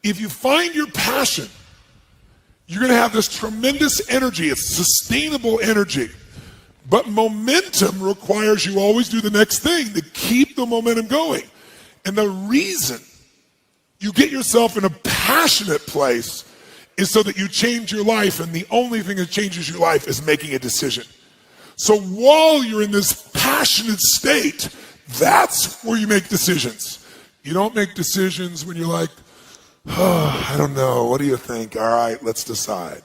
If you find your passion, you're going to have this tremendous energy. It's sustainable energy. But momentum requires you always do the next thing to keep the momentum going. And the reason you get yourself in a passionate place is so that you change your life, and the only thing that changes your life is making a decision. So while you're in this passionate state, that's where you make decisions. You don't make decisions when you're like, oh, I don't know, what do you think? All right, let's decide.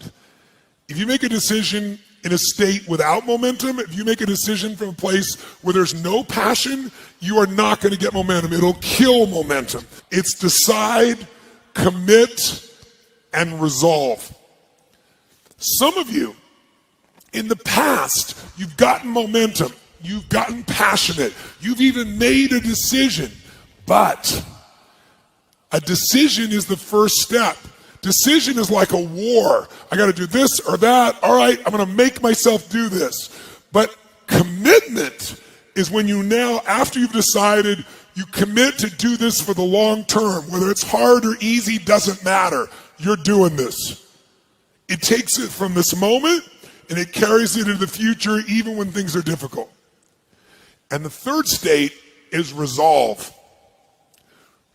If you make a decision in a state without momentum, if you make a decision from a place where there's no passion, you are not going to get momentum. It'll kill momentum. It's decide, commit, and resolve. Some of you, in the past, you've gotten momentum, you've gotten passionate, you've even made a decision, but a decision is the first step. Decision is like a war. I got to do this or that. All right, I'm going to make myself do this. But commitment is when you now, after you've decided, you commit to do this for the long term. Whether it's hard or easy, doesn't matter. You're doing this. It takes it from this moment and it carries it into the future even when things are difficult. And the third state is resolve.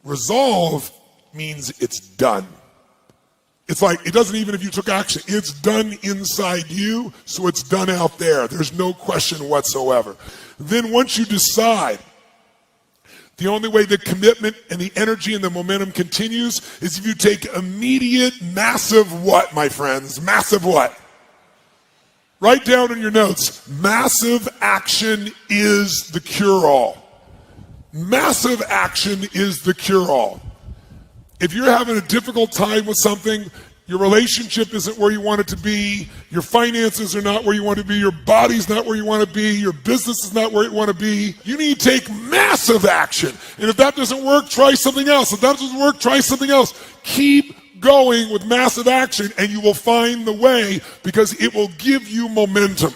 Resolve means it's done. It's like, it doesn't even if you took action, it's done inside you, so it's done out there. There's no question whatsoever. Then once you decide, the only way the commitment and the energy and the momentum continues is if you take immediate, massive what, my friends? Massive what? Write down in your notes, massive action is the cure-all. Massive action is the cure-all. If you're having a difficult time with something, your relationship isn't where you want it to be, your finances are not where you want to be, your body's not where you want to be, your business is not where you want to be, you need to take massive action. And if that doesn't work, try something else. If that doesn't work, try something else. Keep going with massive action and you will find the way because it will give you momentum.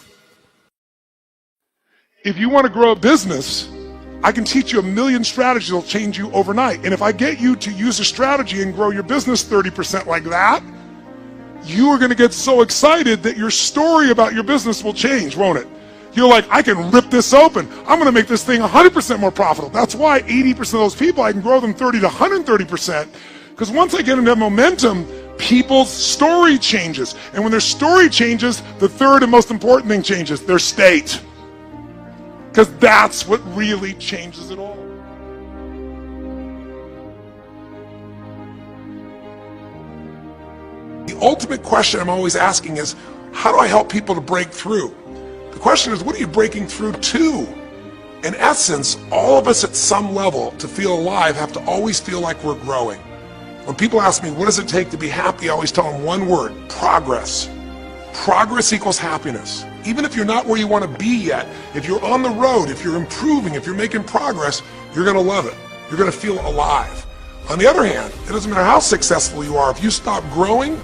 If you want to grow a business, I can teach you 1 million strategies that will change you overnight. And if I get you to use a strategy and grow your business 30% like that, you are going to get so excited that your story about your business will change, won't it? You're like, I can rip this open. I'm going to make this thing 100% more profitable. That's why 80% of those people, I can grow them 30 to 130%. Because once I get into momentum, people's story changes. And when their story changes, the third and most important thing changes, their state. Because that's what really changes it all. The ultimate question I'm always asking is, how do I help people to break through? The question is, what are you breaking through to? In essence, all of us at some level to feel alive have to always feel like we're growing. When people ask me, what does it take to be happy? I always tell them one word, progress. Progress equals happiness. Even if you're not where you want to be yet, if you're on the road, if you're improving, if you're making progress, you're going to love it. You're going to feel alive. On the other hand, it doesn't matter how successful you are. If you stop growing,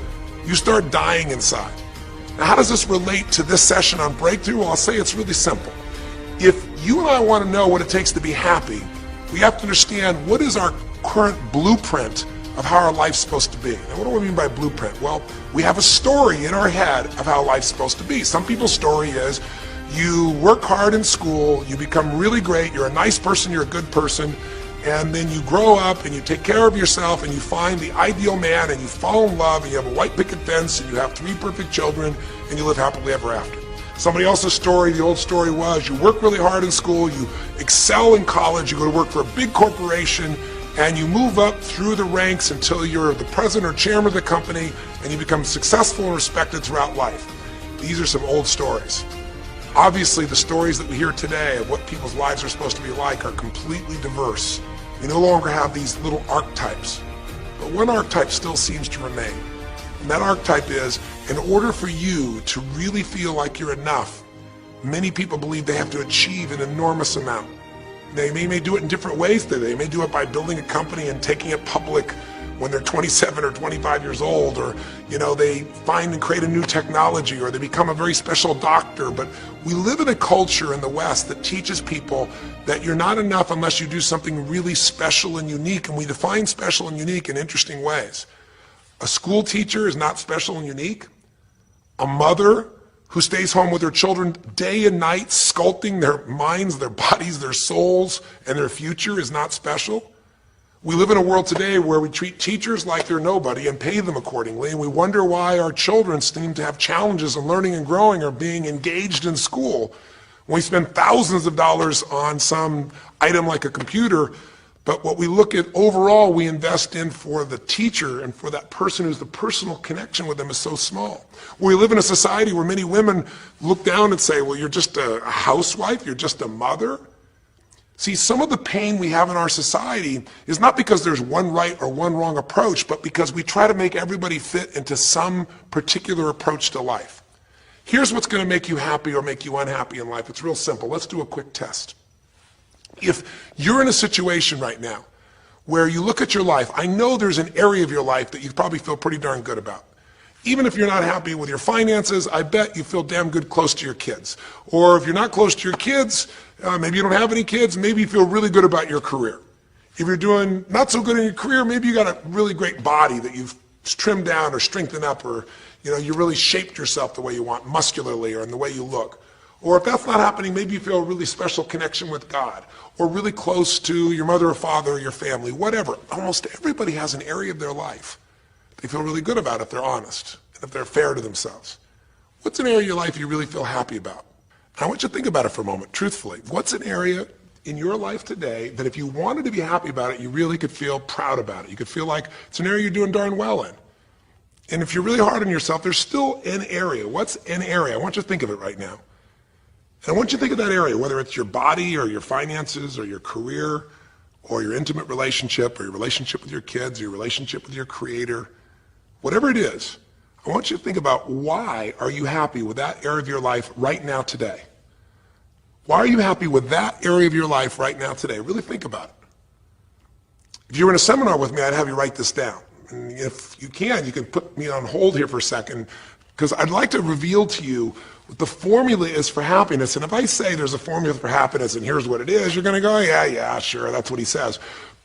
you start dying inside. Now, how does this relate to this session on breakthrough? Well, I'll say it's really simple. If you and I want to know what it takes to be happy, we have to understand what is our current blueprint of how our life's supposed to be. Now, what do I mean by blueprint? Well, we have a story in our head of how life's supposed to be. Some people's story is you work hard in school, you become really great, you're a nice person, you're a good person, and then you grow up and you take care of yourself and you find the ideal man and you fall in love and you have a white picket fence and you have 3 perfect children and you live happily ever after. Somebody else's story, the old story was you work really hard in school, you excel in college, you go to work for a big corporation, and you move up through the ranks until you're the president or chairman of the company and you become successful and respected throughout life. These are some old stories. Obviously, the stories that we hear today of what people's lives are supposed to be like are completely diverse. We no longer have these little archetypes, but one archetype still seems to remain. And that archetype is, in order for you to really feel like you're enough, many people believe they have to achieve an enormous amount. They may do it in different ways today. They may do it by building a company and taking it public when they're 27 or 25 years old, or they find and create a new technology, or they become a very special doctor. But we live in a culture in the West that teaches people that you're not enough unless you do something really special and unique, and we define special and unique in interesting ways. A school teacher is not special and unique. A mother who stays home with her children day and night, sculpting their minds, their bodies, their souls, and their future is not special. We live in a world today where we treat teachers like they're nobody and pay them accordingly, and we wonder why our children seem to have challenges in learning and growing or being engaged in school. We spend thousands of dollars on some item like a computer, but what we look at overall we invest in for the teacher and for that person who's the personal connection with them is so small. We live in a society where many women look down and say, well, you're just a housewife, you're just a mother. See, some of the pain we have in our society is not because there's one right or one wrong approach, but because we try to make everybody fit into some particular approach to life. Here's what's going to make you happy or make you unhappy in life. It's real simple. Let's do a quick test. If you're in a situation right now where you look at your life, I know there's an area of your life that you probably feel pretty darn good about. Even if you're not happy with your finances, I bet you feel damn good close to your kids. Or if you're not close to your kids, maybe you don't have any kids, maybe you feel really good about your career. If you're doing not so good in your career, maybe you got a really great body that you've trimmed down or strengthened up, or you really shaped yourself the way you want, muscularly, or in the way you look. Or if that's not happening, maybe you feel a really special connection with God, or really close to your mother or father or your family, whatever. Almost everybody has an area of their life they feel really good about if they're honest and if they're fair to themselves. What's an area of your life you really feel happy about? I want you to think about it for a moment, truthfully. What's an area in your life today that if you wanted to be happy about it, you really could feel proud about it? You could feel like it's an area you're doing darn well in. And if you're really hard on yourself, there's still an area. What's an area? I want you to think of it right now. And I want you to think of that area, whether it's your body or your finances or your career or your intimate relationship or your relationship with your kids or your relationship with your creator, whatever it is. I want you to think about, why are you happy with that area of your life right now today? Why are you happy with that area of your life right now today? Really think about it. If you were in a seminar with me, I'd have you write this down. And if you can put me on hold here for a second, because I'd like to reveal to you what the formula is for happiness. And if I say there's a formula for happiness and here's what it is, you're going to go, yeah, sure, that's what he says.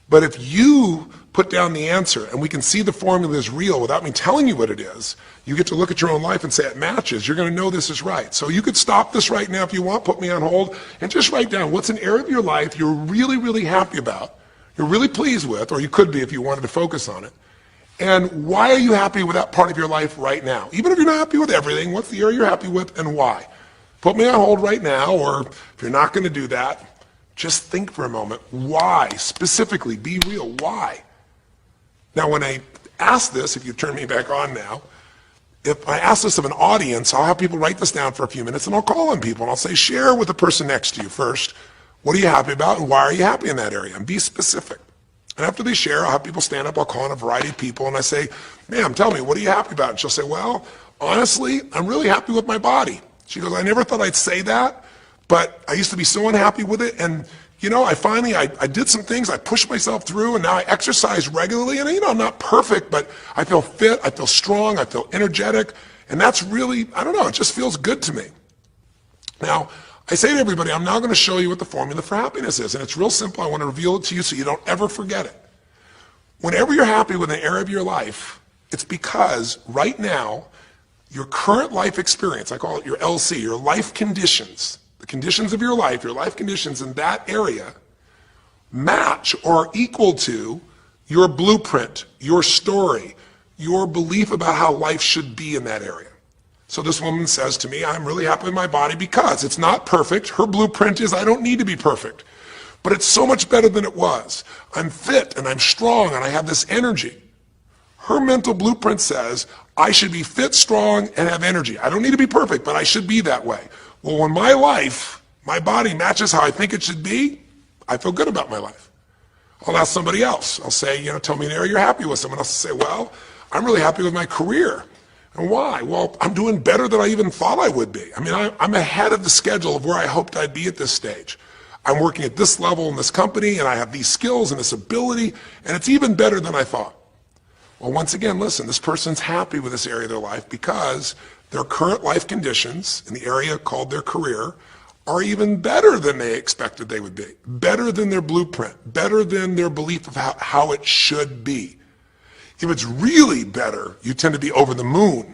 But if you put down the answer and we can see the formula is real without me telling you what it is, you get to look at your own life and say it matches. You're going to know this is right. So you could stop this right now if you want, put me on hold, and just write down what's an area of your life you're really, really happy about, you're really pleased with, or you could be if you wanted to focus on it. And why are you happy with that part of your life right now? Even if you're not happy with everything, what's the area you're happy with and why? Put me on hold right now, or if you're not going to do that, just think for a moment. Why? Specifically, be real. Why? Now, when I ask this, if you turn me back on now, if I ask this of an audience, I'll have people write this down for a few minutes, and I'll call on people, and I'll say, share with the person next to you first. What are you happy about, and why are you happy in that area? And be specific. And after they share, I'll have people stand up, I'll call on a variety of people, and I say, ma'am, tell me, what are you happy about? And she'll say, well, honestly, I'm really happy with my body. She goes, I never thought I'd say that, but I used to be so unhappy with it, and I did some things, I pushed myself through, and now I exercise regularly, and I'm not perfect, but I feel fit, I feel strong, I feel energetic, and that's really, it just feels good to me. Now, I say to everybody, I'm now going to show you what the formula for happiness is, and it's real simple. I want to reveal it to you so you don't ever forget it. Whenever you're happy with an area of your life, it's because right now, your current life experience, I call it your LC, your life conditions, the conditions of your life conditions in that area match or are equal to your blueprint, your story, your belief about how life should be in that area. So this woman says to me, I'm really happy with my body because it's not perfect. Her blueprint is I don't need to be perfect, but it's so much better than it was. I'm fit and I'm strong and I have this energy. Her mental blueprint says I should be fit, strong, and have energy. I don't need to be perfect, but I should be that way. Well, when my life, my body matches how I think it should be, I feel good about my life. I'll ask somebody else. I'll say, tell me an area you're happy with. Someone else will say, well, I'm really happy with my career. And why? Well, I'm doing better than I even thought I would be. I'm ahead of the schedule of where I hoped I'd be at this stage. I'm working at this level in this company, and I have these skills and this ability, and it's even better than I thought. Well, once again, listen, this person's happy with this area of their life because their current life conditions in the area called their career are even better than they expected they would be, better than their blueprint, better than their belief of how it should be. If it's really better, you tend to be over the moon.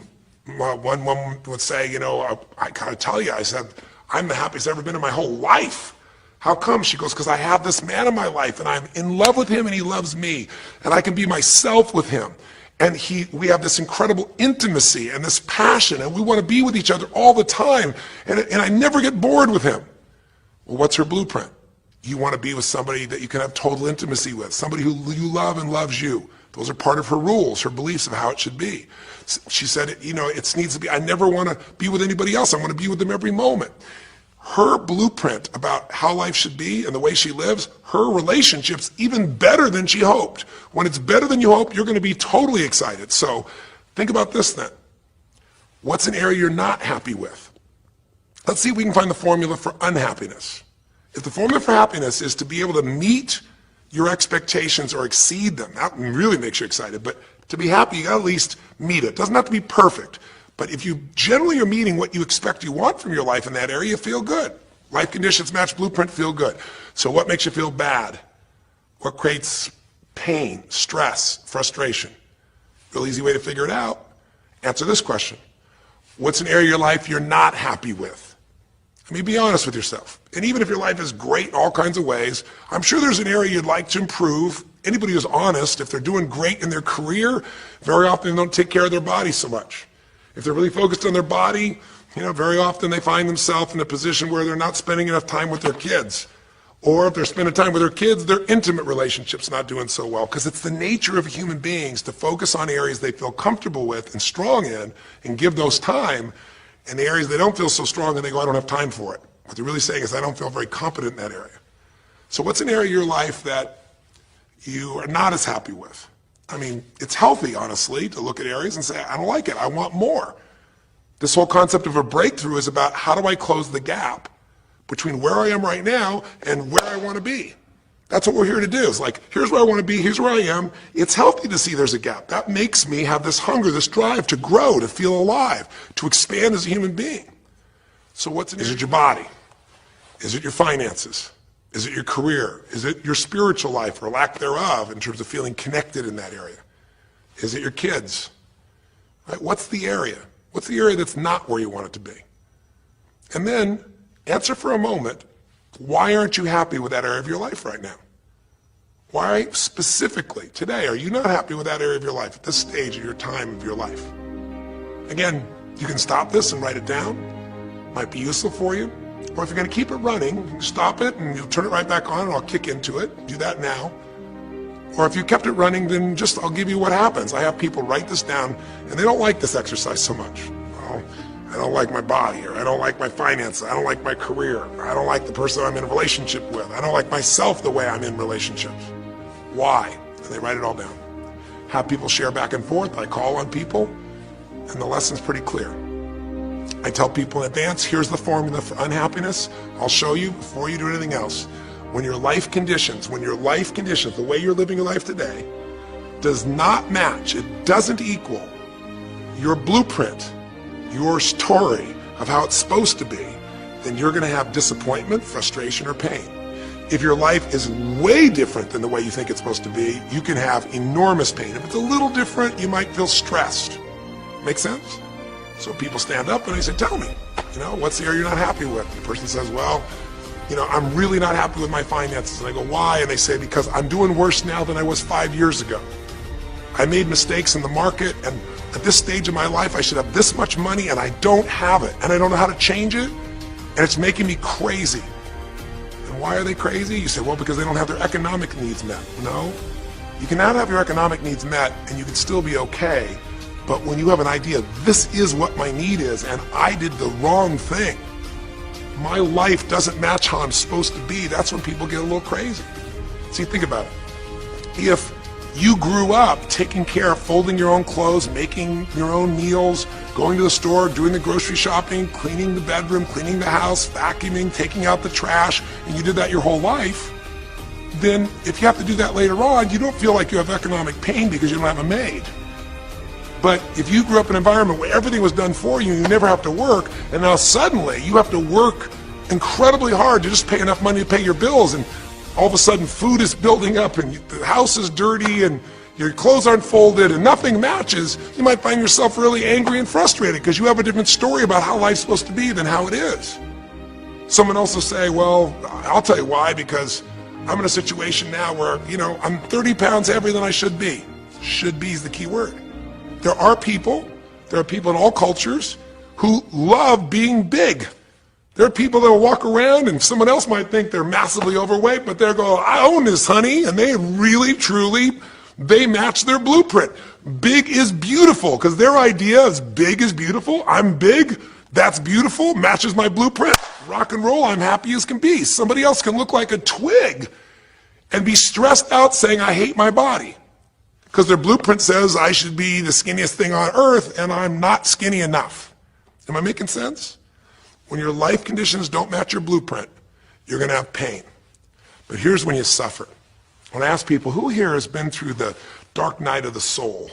One woman would say, I gotta tell you, I said, I'm the happiest I've ever been in my whole life. How come? She goes, because I have this man in my life and I'm in love with him and he loves me and I can be myself with him. And we have this incredible intimacy and this passion and we want to be with each other all the time and I never get bored with him. Well, what's her blueprint? You want to be with somebody that you can have total intimacy with, somebody who you love and loves you. Those are part of her rules, her beliefs of how it should be. She said, it needs to be, I never want to be with anybody else. I want to be with them every moment. Her blueprint about how life should be and the way she lives, her relationship's even better than she hoped. When it's better than you hope, you're going to be totally excited. So think about this then. What's an area you're not happy with? Let's see if we can find the formula for unhappiness. If the formula for happiness is to be able to meet your expectations or exceed them, that really makes you excited. But to be happy, you got to at least meet it. It doesn't have to be perfect. But if you generally are meeting what you expect you want from your life in that area, you feel good. Life conditions match blueprint, feel good. So what makes you feel bad? What creates pain, stress, frustration? Real easy way to figure it out. Answer this question. What's an area of your life you're not happy with? I mean, be honest with yourself. And even if your life is great in all kinds of ways, I'm sure there's an area you'd like to improve. Anybody who's honest, if they're doing great in their career, very often they don't take care of their body so much. If they're really focused on their body, very often they find themselves in a position where they're not spending enough time with their kids. Or if they're spending time with their kids, their intimate relationship's not doing so well. Because it's the nature of human beings to focus on areas they feel comfortable with and strong in and give those time. And the areas they don't feel so strong and they go, I don't have time for it. What they're really saying is, I don't feel very competent in that area. So what's an area of your life that you are not as happy with? I mean, it's healthy, honestly, to look at areas and say, I don't like it, I want more. This whole concept of a breakthrough is about how do I close the gap between where I am right now and where I want to be. That's what we're here to do. It's like, here's where I want to be, here's where I am. It's healthy to see there's a gap. That makes me have this hunger, this drive to grow, to feel alive, to expand as a human being. So is it your body? Is it your finances? Is it your career? Is it your spiritual life or lack thereof in terms of feeling connected in that area? Is it your kids? Right? What's the area? What's the area that's not where you want it to be? And then answer for a moment, why aren't you happy with that area of your life right now? Why specifically today are you not happy with that area of your life at this stage of your time of your life? Again, you can stop this and write it down. Might be useful for you. Or if you're going to keep it running, stop it and you'll turn it right back on and I'll kick into it. Do that now. Or if you kept it running, then I'll give you what happens. I have people write this down and they don't like this exercise so much. Well, I don't like my body, or I don't like my finances, I don't like my career, or I don't like the person I'm in a relationship with, I don't like myself the way I'm in relationships. Why? And they write it all down. Have people share back and forth. I call on people and the lesson's pretty clear. I tell people in advance, here's the formula for unhappiness. I'll show you before you do anything else. When your life conditions, the way you're living your life today, does not match, it doesn't equal your blueprint, your story of how it's supposed to be, then you're going to have disappointment, frustration, or pain. If your life is way different than the way you think it's supposed to be, you can have enormous pain. If it's a little different, you might feel stressed. Make sense? So people stand up and they say, tell me, what's the area you're not happy with? The person says, well, I'm really not happy with my finances. And I go, why? And they say, because I'm doing worse now than I was 5 years ago. I made mistakes in the market, and at this stage of my life, I should have this much money, and I don't have it, and I don't know how to change it, and it's making me crazy. And why are they crazy? You say, well, because they don't have their economic needs met. No, you cannot have your economic needs met, and you can still be okay. But when you have an idea, this is what my need is, and I did the wrong thing, my life doesn't match how I'm supposed to be, that's when people get a little crazy. See, think about it. If you grew up taking care of folding your own clothes, making your own meals, going to the store, doing the grocery shopping, cleaning the bedroom, cleaning the house, vacuuming, taking out the trash, and you did that your whole life, then if you have to do that later on, you don't feel like you have economic pain because you don't have a maid. But if you grew up in an environment where everything was done for you, you never have to work, and now suddenly you have to work incredibly hard to just pay enough money to pay your bills, and all of a sudden food is building up and the house is dirty and your clothes aren't folded and nothing matches, you might find yourself really angry and frustrated because you have a different story about how life's supposed to be than how it is. Someone else will say, well, I'll tell you why, because I'm in a situation now where, I'm 30 pounds heavier than I should be. Should be is the key word. There are people in all cultures who love being big. There are people that will walk around and someone else might think they're massively overweight, but they're going, I own this, honey, and they really, truly, they match their blueprint. Big is beautiful, because their idea is big is beautiful. I'm big, that's beautiful, matches my blueprint. Rock and roll, I'm happy as can be. Somebody else can look like a twig and be stressed out saying, I hate my body. Because their blueprint says I should be the skinniest thing on earth, and I'm not skinny enough. Am I making sense? When your life conditions don't match your blueprint, you're going to have pain. But here's when you suffer. When I ask people, who here has been through the dark night of the soul?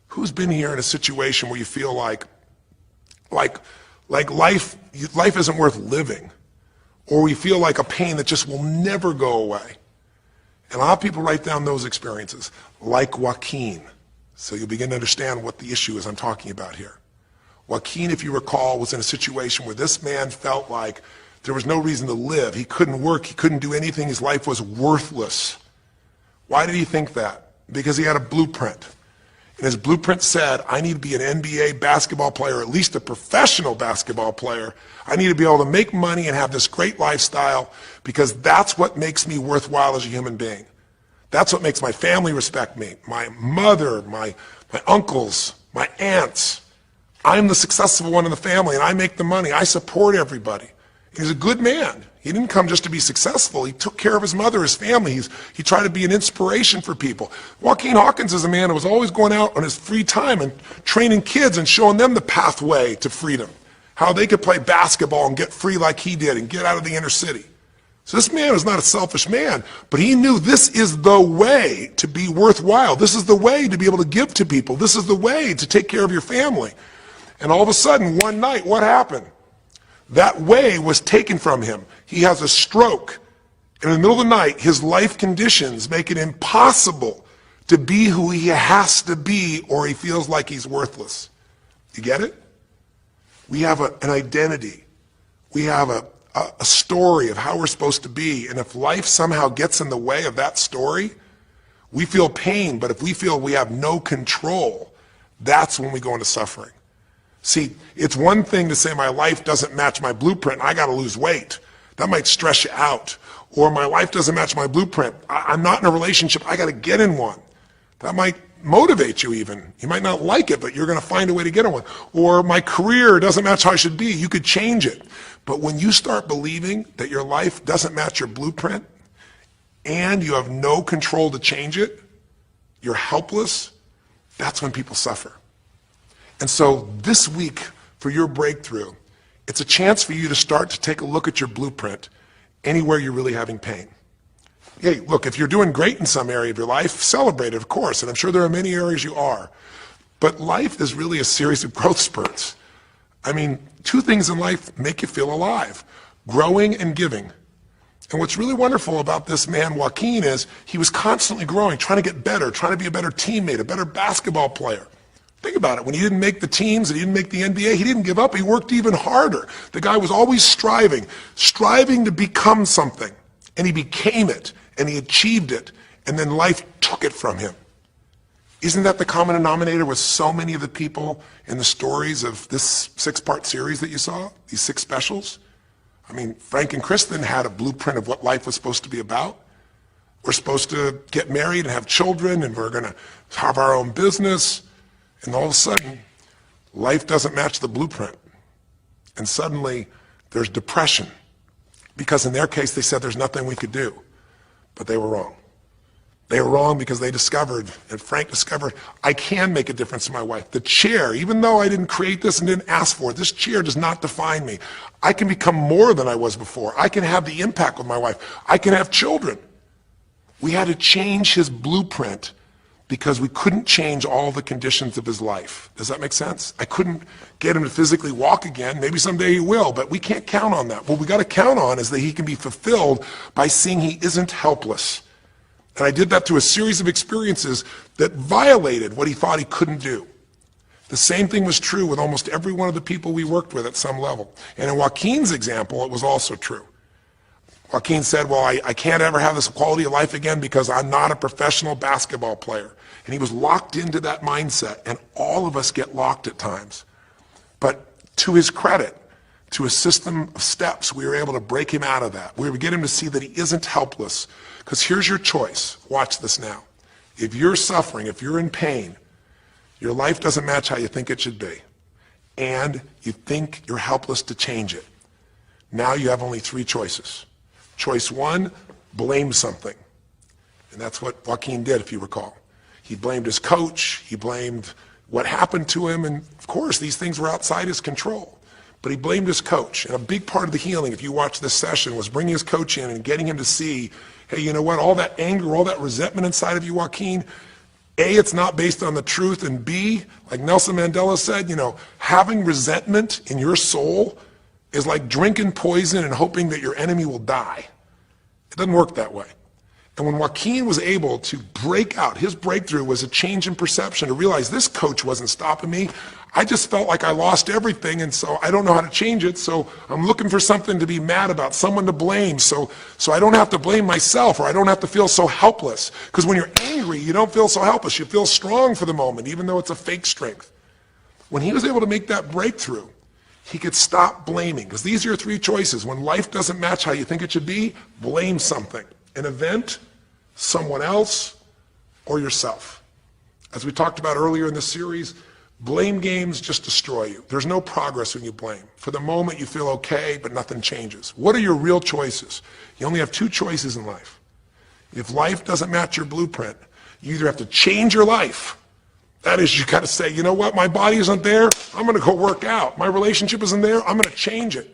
Who's been here in a situation where you feel like life isn't worth living, or we feel like a pain that just will never go away? And a lot of people write down those experiences, like Joaquin. So you'll begin to understand what the issue is I'm talking about here. Joaquin, if you recall, was in a situation where this man felt like there was no reason to live. He couldn't work, he couldn't do anything, his life was worthless. Why did he think that? Because he had a blueprint. And his blueprint said, I need to be an NBA basketball player, at least a professional basketball player. I need to be able to make money and have this great lifestyle, because that's what makes me worthwhile as a human being. That's what makes my family respect me. My mother, my uncles, my aunts. I'm the successful one in the family, and I make the money. I support everybody. He's a good man. He didn't come just to be successful. He took care of his mother, his family. He tried to be an inspiration for people. Joaquin Hawkins is a man who was always going out on his free time and training kids and showing them the pathway to freedom, how they could play basketball and get free like he did and get out of the inner city. So this man was not a selfish man, but he knew this is the way to be worthwhile. This is the way to be able to give to people. This is the way to take care of your family. And all of a sudden, one night, what happened? That way was taken from him. He has a stroke. And in the middle of the night, his life conditions make it impossible to be who he has to be, or he feels like he's worthless. You get it? We have an identity. We have a story of how we're supposed to be. And if life somehow gets in the way of that story, we feel pain. But if we feel we have no control, that's when we go into suffering. See, it's one thing to say my life doesn't match my blueprint, I got to lose weight. That might stress you out. Or my life doesn't match my blueprint, I'm not in a relationship, I got to get in one. That might motivate you even. You might not like it, but you're going to find a way to get in one. Or my career doesn't match how I should be, you could change it. But when you start believing that your life doesn't match your blueprint, and you have no control to change it, you're helpless, that's when people suffer. And so this week, for your breakthrough, it's a chance for you to start to take a look at your blueprint anywhere you're really having pain. Hey, look, if you're doing great in some area of your life, celebrate it, of course, and I'm sure there are many areas you are. But life is really a series of growth spurts. I mean, two things in life make you feel alive: growing and giving. And what's really wonderful about this man, Joaquin, is he was constantly growing, trying to get better, trying to be a better teammate, a better basketball player. Think about it. When he didn't make the teams and he didn't make the NBA, he didn't give up. He worked even harder. The guy was always striving to become something. And he became it, and he achieved it, and then life took it from him. Isn't that the common denominator with so many of the people in the stories of this 6-part series that you saw, these 6 specials? I mean, Frank and Kristen had a blueprint of what life was supposed to be about. We're supposed to get married and have children, and we're going to have our own business. And all of a sudden, life doesn't match the blueprint. And suddenly, there's depression. Because in their case, they said there's nothing we could do. But they were wrong. They were wrong because they discovered, and Frank discovered, I can make a difference in my wife. The chair, even though I didn't create this and didn't ask for it, this chair does not define me. I can become more than I was before. I can have the impact with my wife. I can have children. We had to change his blueprint because we couldn't change all the conditions of his life. Does that make sense? I couldn't get him to physically walk again. Maybe someday he will, but we can't count on that. What we got to count on is that he can be fulfilled by seeing he isn't helpless. And I did that through a series of experiences that violated what he thought he couldn't do. The same thing was true with almost every one of the people we worked with at some level. And in Joaquin's example, it was also true. Joaquin said, well, I can't ever have this quality of life again because I'm not a professional basketball player. And he was locked into that mindset, and all of us get locked at times. But to his credit, to a system of steps, we were able to break him out of that. We were get him to see that he isn't helpless. Because here's your choice. Watch this now. If you're suffering, if you're in pain, your life doesn't match how you think it should be, and you think you're helpless to change it, now you have only three choices. Choice one, blame something. And that's what Joaquin did, if you recall. He blamed his coach. He blamed what happened to him. And of course, these things were outside his control. But he blamed his coach. And a big part of the healing, if you watch this session, was bringing his coach in and getting him to see, hey, you know what, all that anger, all that resentment inside of you, Joaquin, A, it's not based on the truth, and B, like Nelson Mandela said, you know, having resentment in your soul is like drinking poison and hoping that your enemy will die. It doesn't work that way. And when Joaquin was able to break out, his breakthrough was a change in perception, to realize this coach wasn't stopping me. I just felt like I lost everything, and so I don't know how to change it, so I'm looking for something to be mad about, someone to blame, so I don't have to blame myself, or I don't have to feel so helpless. Because when you're angry, you don't feel so helpless. You feel strong for the moment, even though it's a fake strength. When he was able to make that breakthrough, he could stop blaming, because these are your three choices. When life doesn't match how you think it should be, blame something. An event, someone else, or yourself. As we talked about earlier in the series, blame games just destroy you. There's no progress when you blame. For the moment you feel okay, but nothing changes. What are your real choices? You only have two choices in life. If life doesn't match your blueprint, you either have to change your life. That is, you got to say, you know what, my body isn't there, I'm going to go work out. My relationship isn't there, I'm going to change it.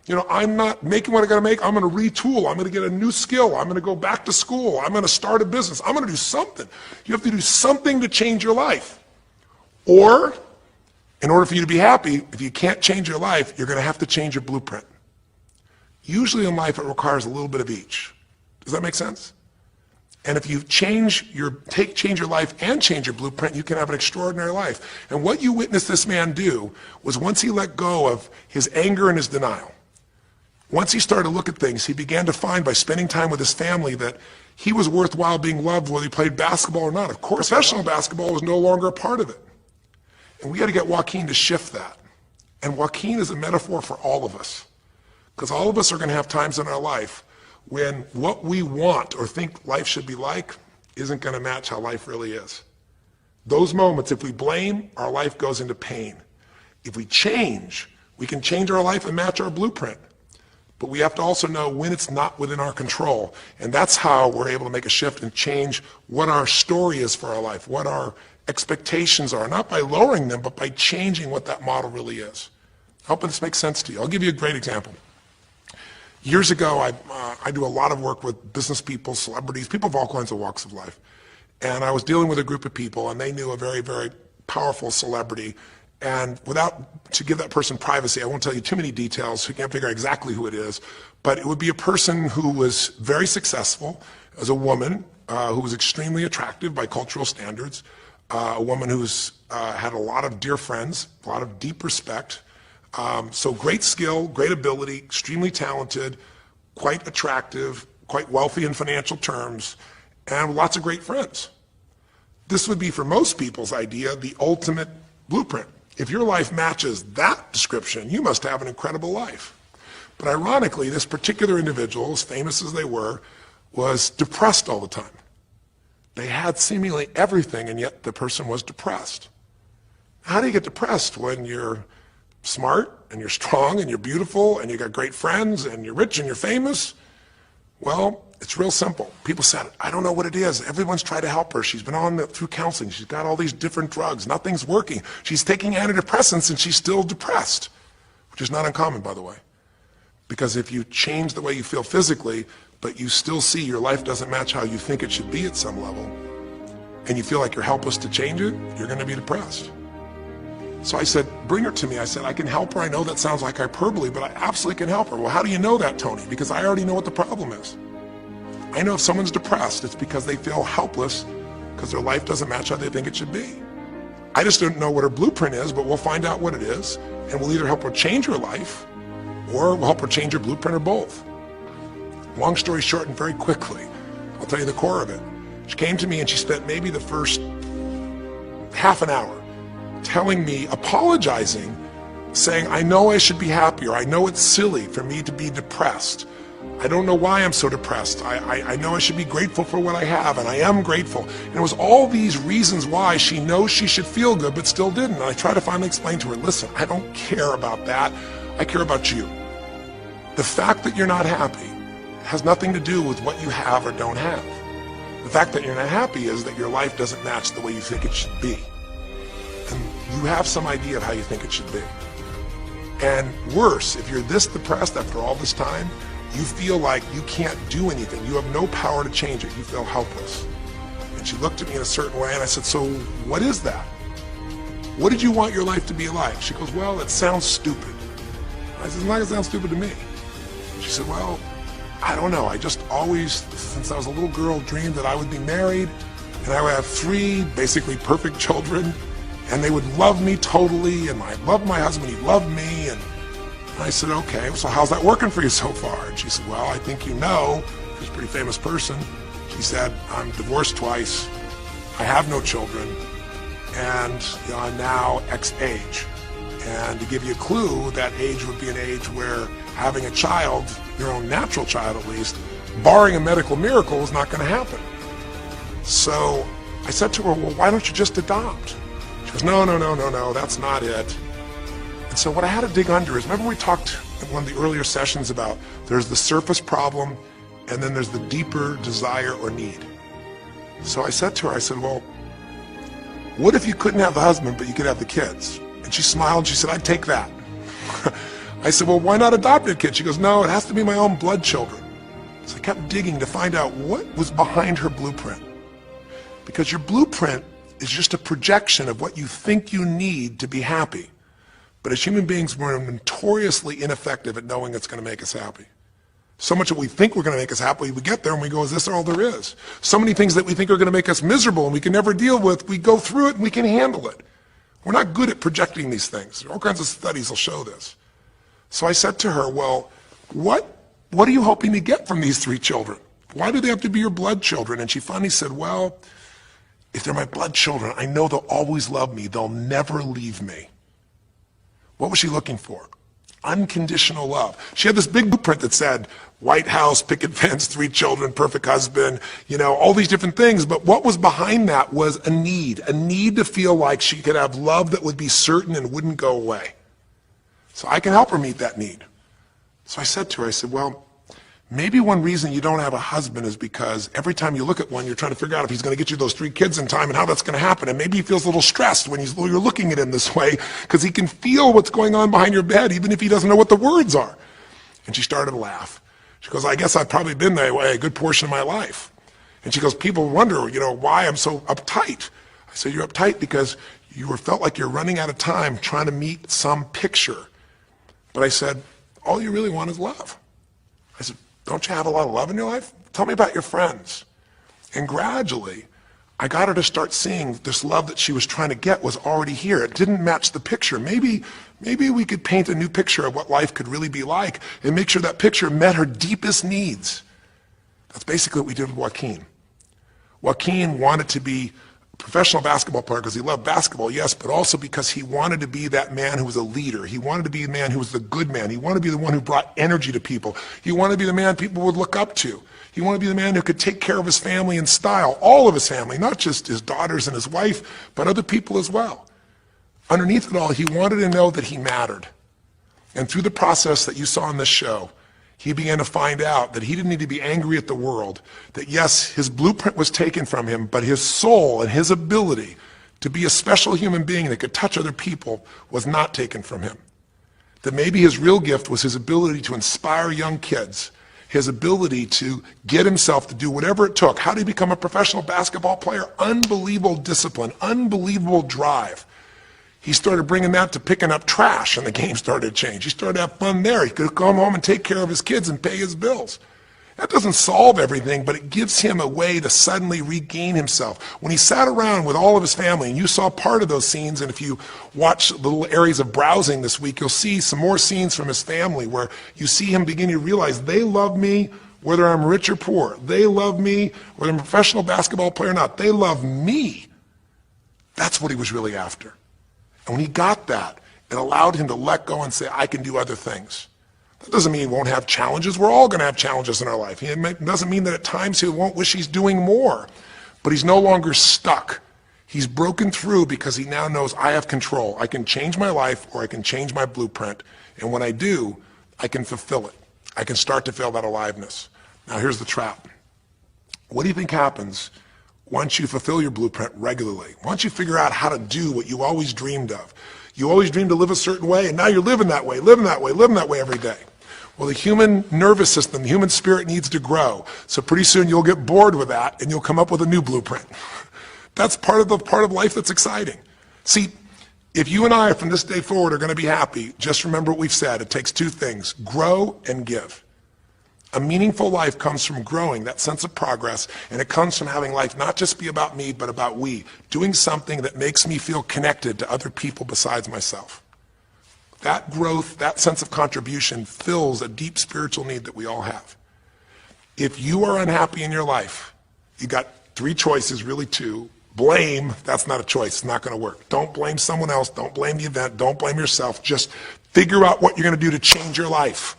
You know, I'm not making what I got to make, I'm going to retool, I'm going to get a new skill, I'm going to go back to school, I'm going to start a business, I'm going to do something. You have to do something to change your life. Or, in order for you to be happy, if you can't change your life, you're going to have to change your blueprint. Usually in life, it requires a little bit of each. Does that make sense? And if you change your life and change your blueprint, you can have an extraordinary life. And what you witnessed this man do was, once he let go of his anger and his denial, once he started to look at things, he began to find, by spending time with his family, that he was worthwhile being loved whether he played basketball or not. Of course, professional basketball was no longer a part of it. And we got to get Joaquin to shift that. And Joaquin is a metaphor for all of us. Because all of us are going to have times in our life when what we want or think life should be like isn't going to match how life really is. Those moments, if we blame, our life goes into pain. If we change, we can change our life and match our blueprint. But we have to also know when it's not within our control. And that's how we're able to make a shift and change what our story is for our life, what our expectations are, not by lowering them, but by changing what that model really is. I hope this makes sense to you. I'll give you a great example. Years ago, I do a lot of work with business people, celebrities, people of all kinds of walks of life. And I was dealing with a group of people, and they knew a very, very powerful celebrity. And to give that person privacy, I won't tell you too many details, so you can't figure out exactly who it is, but it would be a person who was very successful as a woman, who was extremely attractive by cultural standards, a woman who's had a lot of dear friends, a lot of deep respect, so great skill, great ability, extremely talented, quite attractive, quite wealthy in financial terms, and lots of great friends. This would be, for most people's idea, the ultimate blueprint. If your life matches that description, you must have an incredible life. But ironically, this particular individual, as famous as they were, was depressed all the time. They had seemingly everything, and yet the person was depressed. How do you get depressed when you're smart, and you're strong, and you're beautiful, and you got great friends, and you're rich, and you're famous? Well, it's real simple. People said, I don't know what it is. Everyone's tried to help her. She's been through counseling. She's got all these different drugs. Nothing's working. She's taking antidepressants and she's still depressed, which is not uncommon, by the way. Because if you change the way you feel physically, but you still see your life doesn't match how you think it should be at some level, and you feel like you're helpless to change it, you're going to be depressed. So I said, bring her to me. I said, I can help her. I know that sounds like hyperbole, but I absolutely can help her. Well, how do you know that, Tony? Because I already know what the problem is. I know if someone's depressed, it's because they feel helpless because their life doesn't match how they think it should be. I just don't know what her blueprint is, but we'll find out what it is, and we'll either help her change her life, or we'll help her change her blueprint, or both. Long story short, and very quickly, I'll tell you the core of it. She came to me and she spent maybe the first half an hour telling me, apologizing, saying, I know I should be happier. I know it's silly for me to be depressed. I don't know why I'm so depressed. I know I should be grateful for what I have, and I am grateful. And it was all these reasons why she knows she should feel good, but still didn't. And I tried to finally explain to her, listen, I don't care about that. I care about you. The fact that you're not happy has nothing to do with what you have or don't have. The fact that you're not happy is that your life doesn't match the way you think it should be. And you have some idea of how you think it should be. And worse, if you're this depressed after all this time, you feel like you can't do anything. You have no power to change it. You feel helpless. And she looked at me in a certain way, and I said, so what is that? What did you want your life to be like? She goes, well, it sounds stupid. I said, it's not going to sound stupid to me. She said, well, I don't know. I just always, since I was a little girl, dreamed that I would be married, and I would have 3 basically perfect children, and they would love me totally, and I loved my husband, he loved me, and I said, okay, so how's that working for you so far? And she said, well, I think you know, she's a pretty famous person. She said, I'm divorced twice, I have no children, and I'm now X age. And to give you a clue, that age would be an age where having a child, your own natural child at least, barring a medical miracle, is not going to happen. So I said to her, well, why don't you just adopt? She goes, no, that's not it. And so what I had to dig under is, remember we talked in one of the earlier sessions about there's the surface problem and then there's the deeper desire or need. So I said to her, I said, well, what if you couldn't have the husband but you could have the kids? And she smiled and she said, I'd take that. I said, well, why not adopt a kid? She goes, no, it has to be my own blood children. So I kept digging to find out what was behind her blueprint. Because your blueprint is just a projection of what you think you need to be happy. But as human beings, we're notoriously ineffective at knowing it's going to make us happy. So much that we think we're going to make us happy, we get there and we go, is this all there is? So many things that we think are going to make us miserable and we can never deal with, we go through it and we can handle it. We're not good at projecting these things. All kinds of studies will show this. So I said to her, well, what are you hoping to get from these 3 children? Why do they have to be your blood children? And she finally said, well, if they're my blood children, I know they'll always love me. They'll never leave me. What was she looking for? Unconditional love. She had this big blueprint that said White House, picket fence, 3 children, perfect husband, all these different things. But what was behind that was a need to feel like she could have love that would be certain and wouldn't go away. So I can help her meet that need. So I said to her, I said, well, maybe one reason you don't have a husband is because every time you look at one, you're trying to figure out if he's going to get you those 3 kids in time and how that's going to happen. And maybe he feels a little stressed when you're looking at him this way because he can feel what's going on behind your bed, even if he doesn't know what the words are. And she started to laugh. She goes, I guess I've probably been that way a good portion of my life. And she goes, people wonder, why I'm so uptight. I said, you're uptight because you felt like you're running out of time trying to meet some picture. But I said, all you really want is love. I said, don't you have a lot of love in your life? Tell me about your friends. And gradually, I got her to start seeing this love that she was trying to get was already here. It didn't match the picture. Maybe we could paint a new picture of what life could really be like and make sure that picture met her deepest needs. That's basically what we did with Joaquin. Joaquin wanted to be a professional basketball player because he loved basketball, yes, but also because he wanted to be that man who was a leader. He wanted to be the man who was the good man. He wanted to be the one who brought energy to people. He wanted to be the man people would look up to. He wanted to be the man who could take care of his family in style, all of his family, not just his daughters and his wife, but other people as well. Underneath it all, he wanted to know that he mattered. And through the process that you saw in this show, he began to find out that he didn't need to be angry at the world, that yes, his blueprint was taken from him, but his soul and his ability to be a special human being that could touch other people was not taken from him. That maybe his real gift was his ability to inspire young kids, his ability to get himself to do whatever it took. How did he become a professional basketball player? Unbelievable discipline, unbelievable drive. He started bringing that to picking up trash, and the game started to change. He started to have fun there. He could come home and take care of his kids and pay his bills. That doesn't solve everything, but it gives him a way to suddenly regain himself. When he sat around with all of his family, and you saw part of those scenes, and if you watch little areas of browsing this week, you'll see some more scenes from his family where you see him beginning to realize they love me whether I'm rich or poor. They love me whether I'm a professional basketball player or not. They love me. That's what he was really after. And when he got that, it allowed him to let go and say, I can do other things. That doesn't mean he won't have challenges. We're all going to have challenges in our life. It doesn't mean that at times he won't wish he's doing more. But he's no longer stuck. He's broken through because he now knows I have control. I can change my life or I can change my blueprint. And when I do, I can fulfill it. I can start to feel that aliveness. Now here's the trap. What do you think happens once you fulfill your blueprint regularly? Once you figure out how to do what you always dreamed of? You always dreamed to live a certain way, and now you're living that way every day. Well, the human nervous system, the human spirit needs to grow. So pretty soon you'll get bored with that, and you'll come up with a new blueprint. That's part of life that's exciting. See, if you and I from this day forward are going to be happy, just remember what we've said. It takes two things: grow and give. A meaningful life comes from growing, that sense of progress, and it comes from having life not just be about me, but about we, doing something that makes me feel connected to other people besides myself. That growth, that sense of contribution fills a deep spiritual need that we all have. If you are unhappy in your life, you got three choices, really two. Blame, that's not a choice, it's not going to work. Don't blame someone else, don't blame the event, don't blame yourself. Just figure out what you're going to do to change your life.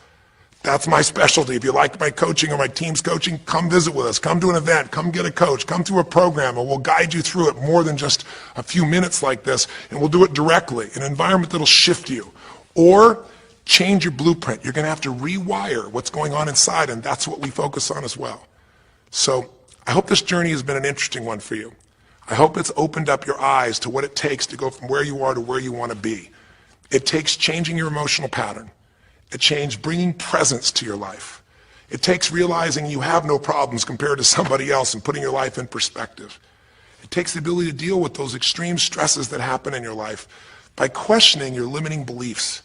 That's my specialty. If you like my coaching or my team's coaching, come visit with us. Come to an event. Come get a coach. Come through a program, and we'll guide you through it more than just a few minutes like this, and we'll do it directly, an environment that'll shift you. Or change your blueprint. You're going to have to rewire what's going on inside, and that's what we focus on as well. So I hope this journey has been an interesting one for you. I hope it's opened up your eyes to what it takes to go from where you are to where you want to be. It takes changing your emotional pattern. It takes bringing presence to your life. It takes realizing you have no problems compared to somebody else and putting your life in perspective. It takes the ability to deal with those extreme stresses that happen in your life by questioning your limiting beliefs.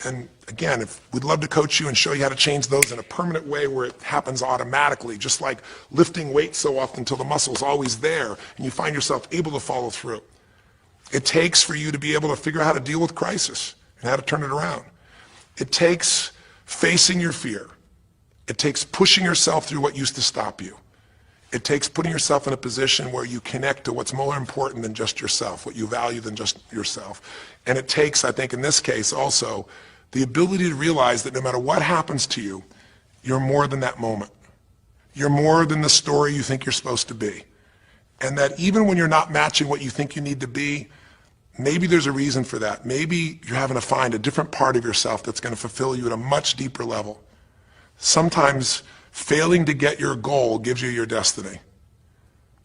And again, we'd love to coach you and show you how to change those in a permanent way where it happens automatically, just like lifting weights so often until the muscle's always there and you find yourself able to follow through. It takes for you to be able to figure out how to deal with crisis and how to turn it around. It takes facing your fear. It takes pushing yourself through what used to stop you. It takes putting yourself in a position where you connect to what's more important than just yourself, what you value than just yourself. And it takes, I think in this case also, the ability to realize that no matter what happens to you, you're more than that moment. You're more than the story you think you're supposed to be. And that even when you're not matching what you think you need to be, maybe there's a reason for that. Maybe you're having to find a different part of yourself that's going to fulfill you at a much deeper level. Sometimes failing to get your goal gives you your destiny.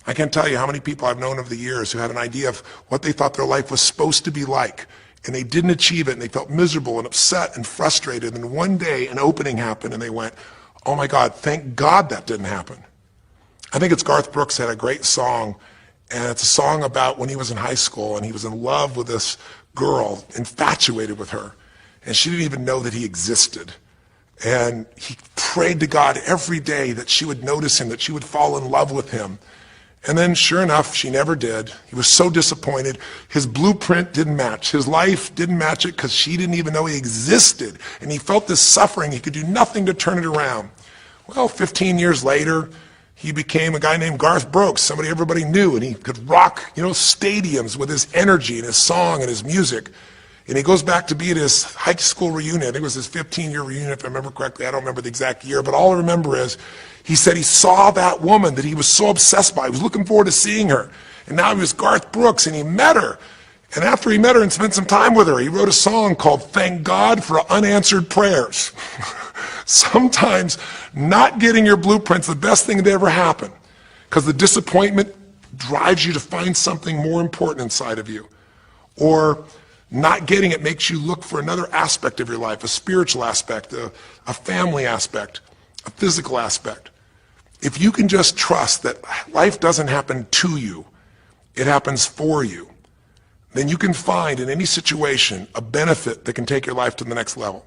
I can't tell you how many people I've known over the years who had an idea of what they thought their life was supposed to be like, and they didn't achieve it, and they felt miserable and upset and frustrated, and one day an opening happened and they went, oh my God, thank God that didn't happen. I think it's Garth Brooks had a great song, and it's a song about when he was in high school and he was in love with this girl, infatuated with her, and she didn't even know that he existed. And he prayed to God every day that she would notice him, that she would fall in love with him. And then sure enough, she never did. He was so disappointed. His blueprint didn't match. His life didn't match it because she didn't even know he existed. And he felt this suffering. He could do nothing to turn it around. Well, 15 years later, he became a guy named Garth Brooks, somebody everybody knew, and he could rock, stadiums with his energy and his song and his music. And he goes back to be at his high school reunion. I think it was his 15-year reunion, if I remember correctly. I don't remember the exact year, but all I remember is he said he saw that woman that he was so obsessed by. He was looking forward to seeing her. And now he was Garth Brooks, and he met her. And after he met her and spent some time with her, he wrote a song called Thank God for Unanswered Prayers. Sometimes not getting your blueprint's the best thing that ever happened, because the disappointment drives you to find something more important inside of you. Or not getting it makes you look for another aspect of your life, a spiritual aspect, a family aspect, a physical aspect. If you can just trust that life doesn't happen to you, it happens for you, then you can find in any situation a benefit that can take your life to the next level.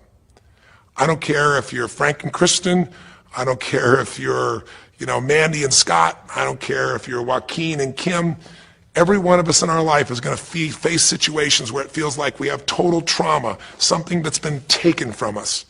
I don't care if you're Frank and Kristen. I don't care if you're, Mandy and Scott. I don't care if you're Joaquin and Kim. Every one of us in our life is going to face situations where it feels like we have total trauma, something that's been taken from us.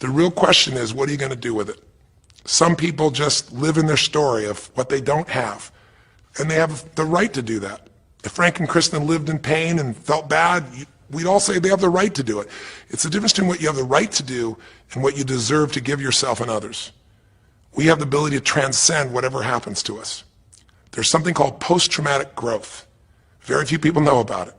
The real question is, what are you going to do with it? Some people just live in their story of what they don't have, and they have the right to do that. If Frank and Kristen lived in pain and felt bad, we'd all say they have the right to do it. It's the difference between what you have the right to do and what you deserve to give yourself and others. We have the ability to transcend whatever happens to us. There's something called post-traumatic growth. Very few people know about it.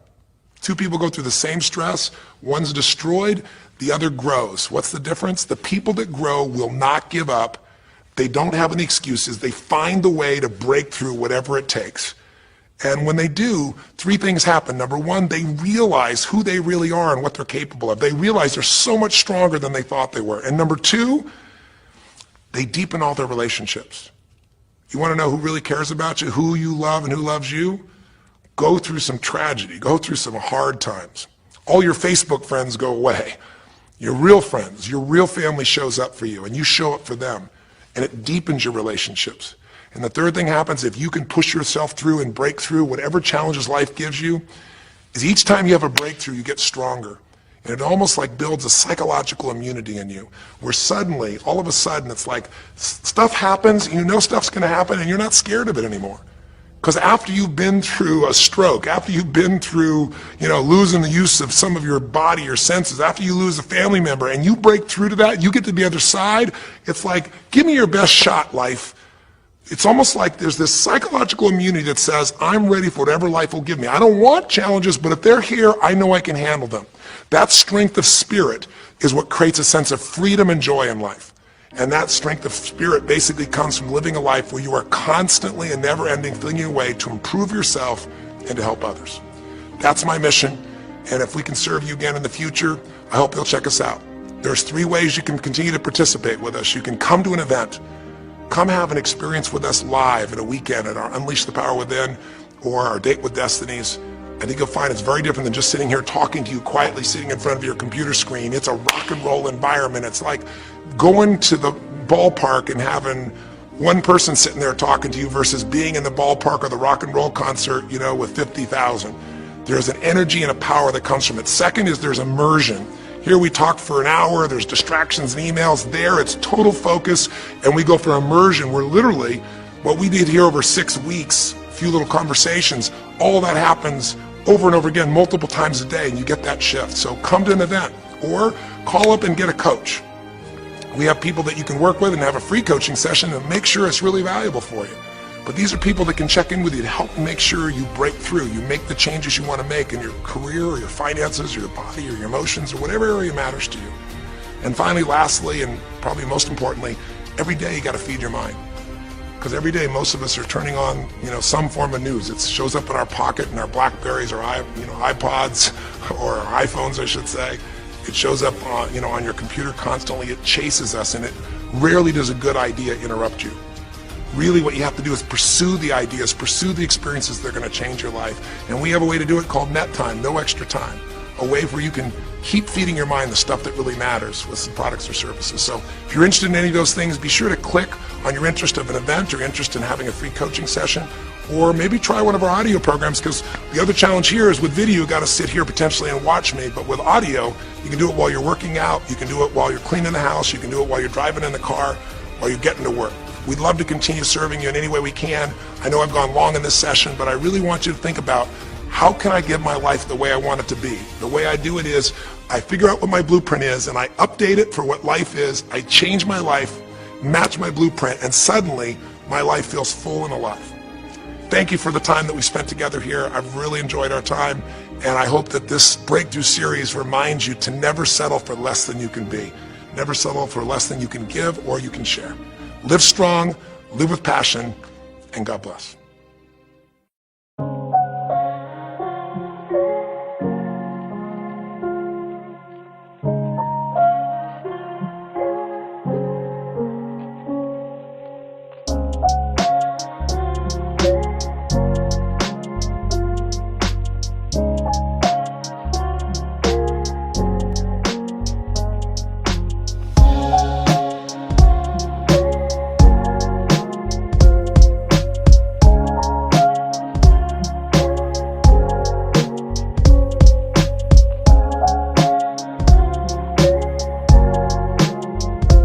Two people go through the same stress, one's destroyed, the other grows. What's the difference? The people that grow will not give up. They don't have any excuses. They find the way to break through whatever it takes. And when they do, three things happen. Number one, they realize who they really are and what they're capable of. They realize they're so much stronger than they thought they were. And number two, they deepen all their relationships. You want to know who really cares about you, who you love and who loves you? Go through some tragedy, go through some hard times. All your Facebook friends go away. Your real friends, your real family shows up for you, and you show up for them, and it deepens your relationships. And the third thing happens, if you can push yourself through and break through whatever challenges life gives you, is each time you have a breakthrough, you get stronger. And it almost like builds a psychological immunity in you, where suddenly, all of a sudden, it's like stuff happens, you know stuff's going to happen, and you're not scared of it anymore. Because after you've been through a stroke, after you've been through, losing the use of some of your body or senses, after you lose a family member and you break through to that, you get to the other side, it's like, give me your best shot, life. It's almost like there's this psychological immunity that says, I'm ready for whatever life will give me. I don't want challenges, but if they're here, I know I can handle them. That strength of spirit is what creates a sense of freedom and joy in life. And that strength of spirit basically comes from living a life where you are constantly and never-ending thinking a way to improve yourself and to help others. That's my mission, and if we can serve you again in the future, I hope you'll check us out. There's 3 ways you can continue to participate with us. You can come to an event, come have an experience with us live at a weekend at our Unleash the Power Within or our Date with Destinies. I think you'll find it's very different than just sitting here talking to you quietly, sitting in front of your computer screen. It's a rock and roll environment. It's like going to the ballpark and having one person sitting there talking to you versus being in the ballpark or the rock and roll concert, with 50,000. There's an energy and a power that comes from it. Second is there's immersion. Here we talk for an hour, there's distractions and emails. There it's total focus, and we go for immersion where literally what we did here over 6 weeks, a few little conversations, all that happens over and over again multiple times a day, and you get that shift. So come to an event or call up and get a coach. We have people that you can work with and have a free coaching session and make sure it's really valuable for you. But these are people that can check in with you to help make sure you break through, you make the changes you want to make in your career or your finances or your body or your emotions or whatever area matters to you. And finally, lastly, and probably most importantly, every day you got to feed your mind. Because every day most of us are turning on, some form of news. It shows up in our pocket, in our Blackberries or iPods or our iPhones, I should say. It shows up on your computer constantly. It chases us, and it rarely does a good idea interrupt you. Really what you have to do is pursue the ideas, pursue the experiences that are going to change your life. And we have a way to do it called net time, no extra time. a way where you can keep feeding your mind the stuff that really matters with some products or services. So if you're interested in any of those things, be sure to click on your interest of an event or interest in having a free coaching session, or maybe try one of our audio programs, because the other challenge here is with video, you got to sit here potentially and watch me, but with audio, you can do it while you're working out, you can do it while you're cleaning the house, you can do it while you're driving in the car, while you're getting to work. We'd love to continue serving you in any way we can. I know I've gone long in this session, but I really want you to think about, how can I give my life the way I want it to be? The way I do it is I figure out what my blueprint is and I update it for what life is. I change my life, match my blueprint, and suddenly my life feels full and alive. Thank you for the time that we spent together here. I've really enjoyed our time, and I hope that this breakthrough series reminds you to never settle for less than you can be. Never settle for less than you can give or you can share. Live strong, live with passion, and God bless.